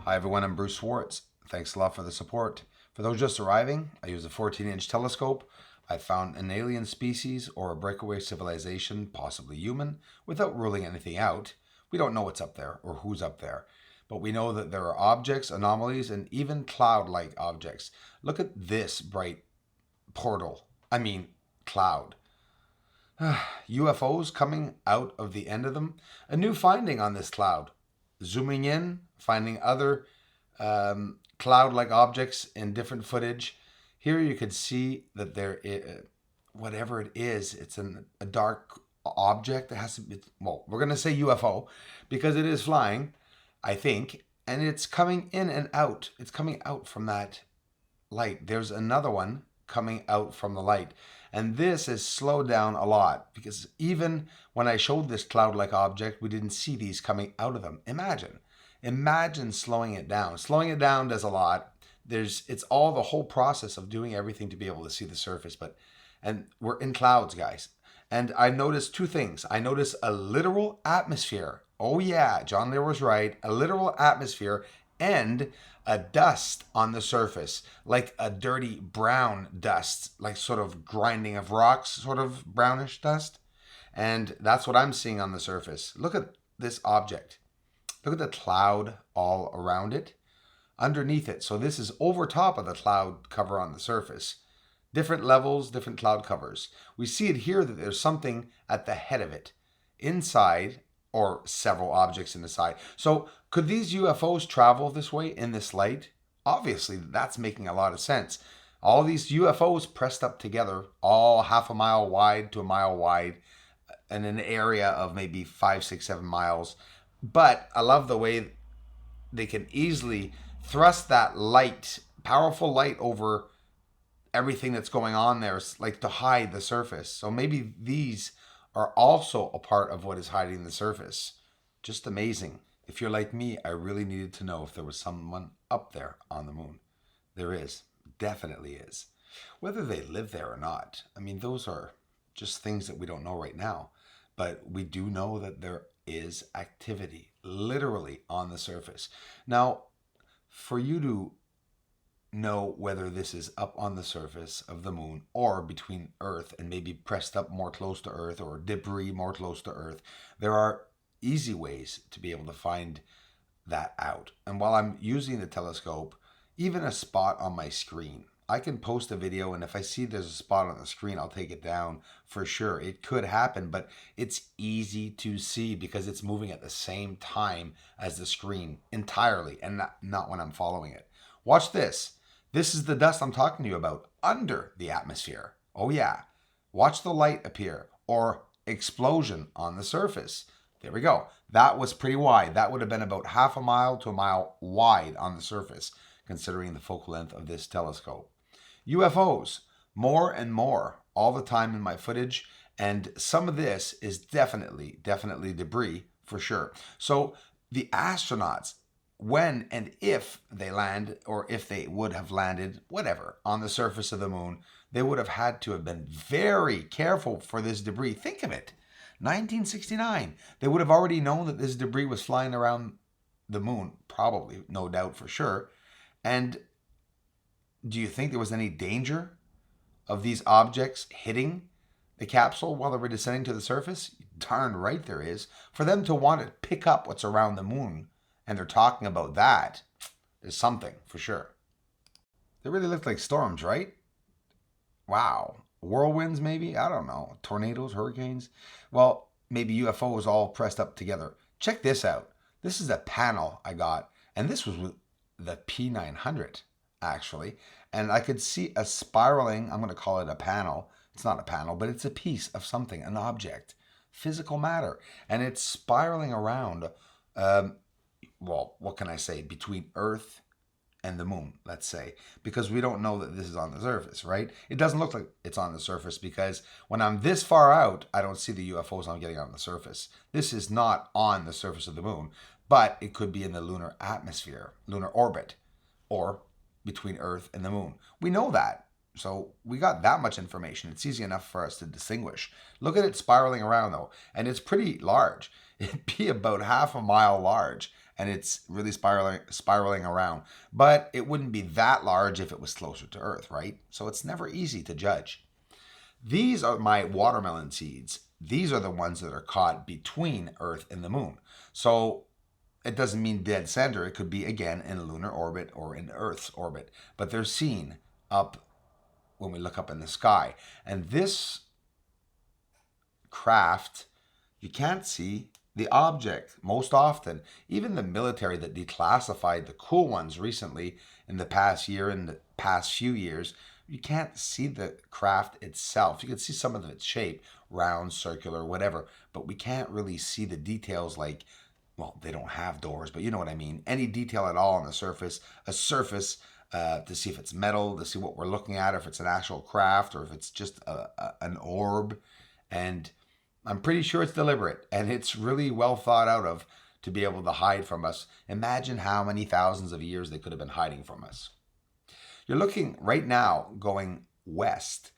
Hi everyone, I'm Bruce Swartz. Thanks a lot for the support. For those just arriving, I use a 14-inch telescope. I found an alien species or a breakaway civilization, possibly human, without ruling anything out. We don't know what's up there or who's up there, but we know that there are objects, anomalies, and even cloud-like objects. Look at this bright cloud. UFOs coming out of the end of them. A new finding on this cloud. Zooming in, finding other cloud-like objects in different footage. Here you could see that there is, whatever it is, it's a dark object that has to be, well, we're going to say UFO because it is flying, I think, and it's coming in and out. It's coming out from that light. There's another one coming out from the light. And this has slowed down a lot because even when I showed this cloud-like object, we didn't see these coming out of them. Imagine slowing it down. Slowing it down does a lot. It's all the whole process of doing everything to be able to see the surface. And we're in clouds, guys. And I noticed two things. I noticed a literal atmosphere. Oh yeah, John Lear was right. A literal atmosphere and a dust on the surface, like a dirty brown dust, like sort of grinding of rocks, sort of brownish dust. And that's what I'm seeing on the surface. Look at this object. Look at the cloud all around it, underneath it. So this is over top of the cloud cover on the surface. Different levels, different cloud covers. We see it here that there's something at the head of it, inside, or several objects in the side. So could these UFOs travel this way in this light? Obviously, that's making a lot of sense. All these UFOs pressed up together, all half a mile wide to a mile wide, in an area of maybe 5, 6, 7 miles. But I love the way they can easily thrust that light, powerful light, over everything that's going on there, like to hide the surface. So maybe these are also a part of what is hiding the surface. Just amazing. If you're like me, I really needed to know if there was someone up there on the moon. There is. Definitely is. Whether they live there or not, I mean, those are just things that we don't know right now. But we do know that there is activity literally on the surface. Now, for you to know whether this is up on the surface of the moon or between Earth and maybe pressed up more close to Earth or debris more close to Earth, there are easy ways to be able to find that out. And while I'm using the telescope, even a spot on my screen, I can post a video, and if I see there's a spot on the screen, I'll take it down for sure. It could happen, but it's easy to see because it's moving at the same time as the screen entirely, and not when I'm following it. Watch this. This is the dust I'm talking to you about under the atmosphere. Oh yeah. Watch the light appear or explosion on the surface. There we go. That was pretty wide. That would have been about half a mile to a mile wide on the surface, considering the focal length of this telescope. UFOs, more and more all the time in my footage, and some of this is definitely debris for sure. So the astronauts, when and if they land, or if they would have landed, whatever, on the surface of the moon, they would have had to have been very careful for this debris. Think of it. 1969. They would have already known that this debris was flying around the moon, probably, no doubt for sure. And do you think there was any danger of these objects hitting the capsule while they were descending to the surface? Darn right there is. For them to want to pick up what's around the moon, and they're talking about that, there's something for sure. They really look like storms, right? Wow. Whirlwinds, maybe? I don't know. Tornadoes, hurricanes? Well, maybe UFOs all pressed up together. Check this out. This is a panel I got, and this was with the P900, actually. And I could see a spiraling, I'm going to call it a panel. It's not a panel, but it's a piece of something, an object, physical matter. And it's spiraling around, well, what can I say, between Earth and the moon, let's say, because we don't know that this is on the surface, right? It doesn't look like it's on the surface because when I'm this far out, I don't see the UFOs I'm getting on the surface. This is not on the surface of the moon. but it could be in the lunar atmosphere, lunar orbit, or between Earth and the moon. We know that. So we got that much information. It's easy enough for us to distinguish. Look at it spiraling around though, and it's pretty large. It'd be about half a mile large, and it's really spiraling around. But it wouldn't be that large if it was closer to Earth, right? So it's never easy to judge. These are my watermelon seeds. These are the ones that are caught between Earth and the moon. So it doesn't mean dead center. It could be, again, in a lunar orbit or in Earth's orbit. But they're seen up when we look up in the sky. And this craft, you can't see the object most often. Even the military that declassified the cool ones recently in the past year, in the past few years, you can't see the craft itself. You can see some of its shape, round, circular, whatever, but we can't really see the details like, well, they don't have doors, but you know what I mean. Any detail at all on the surface, a surface to see if it's metal, to see what we're looking at, if it's an actual craft or if it's just an orb. And I'm pretty sure it's deliberate, and it's really well thought out of to be able to hide from us. Imagine how many thousands of years they could have been hiding from us. You're looking right now going west,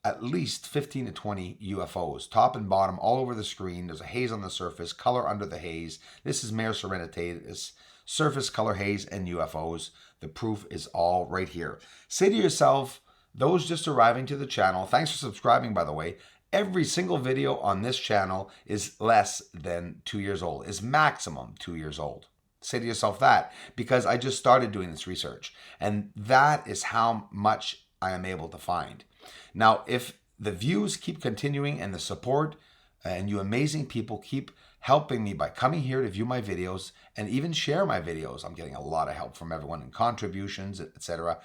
at least 15 to 20 UFOs, top and bottom, all over the screen. There's a haze on the surface, color under the haze. This is Mare Serenitatis, surface color haze and UFOs. The proof is all right here. Say to yourself, those just arriving to the channel, thanks for subscribing, by the way. Every single video on this channel is less than 2 years old, is maximum 2 years old. Say to yourself that, because I just started doing this research, and that is how much I am able to find. Now, if the views keep continuing and the support and you amazing people keep helping me by coming here to view my videos and even share my videos, I'm getting a lot of help from everyone in contributions, etc.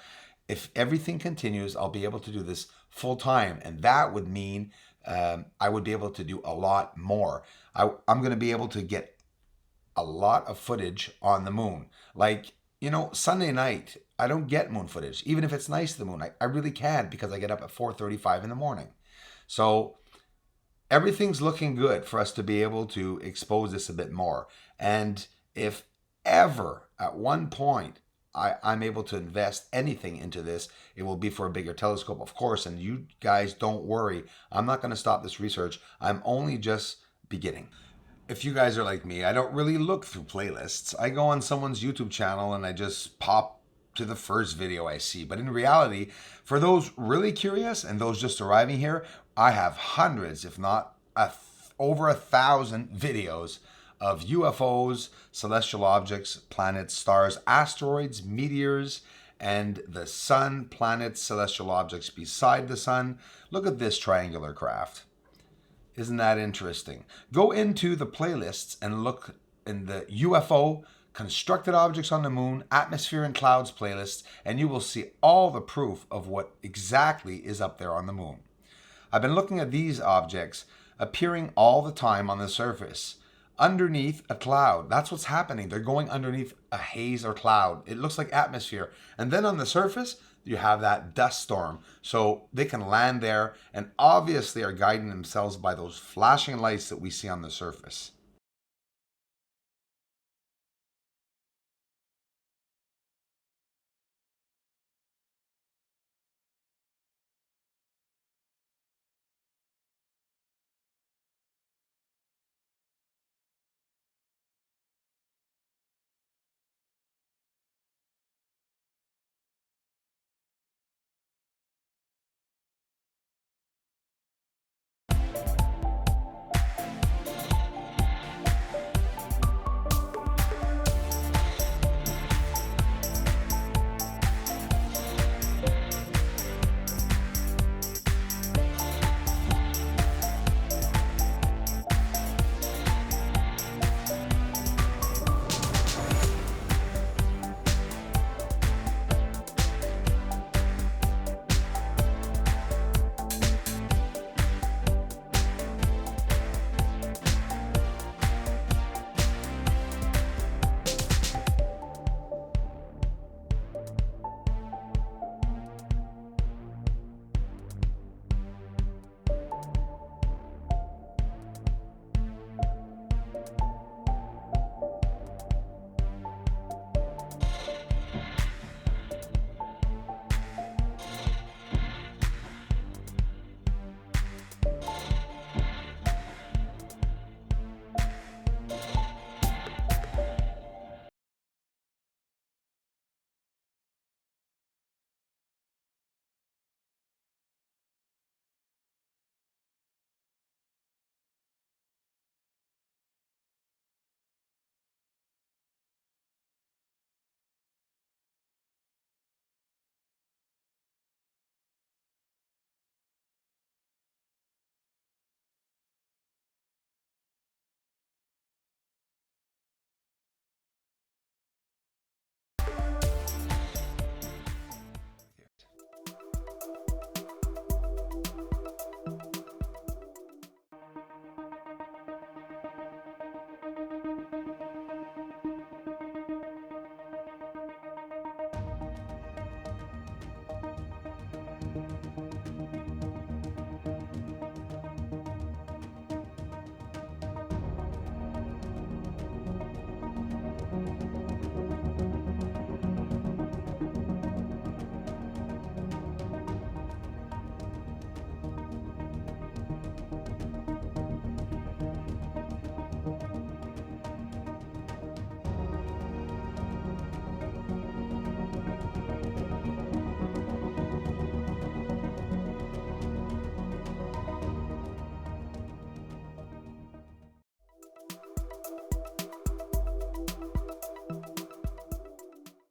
If everything continues, I'll be able to do this full time, and that would mean I would be able to do a lot more. I'm going to be able to get a lot of footage on the moon. Like, you know, Sunday night, I don't get moon footage. Even if it's nice, the moon, I really can't because I get up at 4:35 in the morning. So everything's looking good for us to be able to expose this a bit more. And if ever at one point I'm able to invest anything into this, it will be for a bigger telescope, of course. And you guys don't worry. I'm not going to stop this research. I'm only just beginning. If you guys are like me, I don't really look through playlists. I go on someone's YouTube channel and I just pop to the first video I see. But in reality, for those really curious and those just arriving here, I have hundreds, if not over 1,000 videos of UFOs, celestial objects, planets, stars, asteroids, meteors, and the sun, planets, celestial objects beside the sun. Look at this triangular craft. Isn't that interesting? Go into the playlists and look in the UFO, constructed objects on the moon, atmosphere and clouds playlists, and you will see all the proof of what exactly is up there on the moon. I've been looking at these objects appearing all the time on the surface, underneath a cloud. That's what's happening. They're going underneath a haze or cloud. It looks like atmosphere. And then on the surface, you have that dust storm. So they can land there and obviously are guiding themselves by those flashing lights that we see on the surface.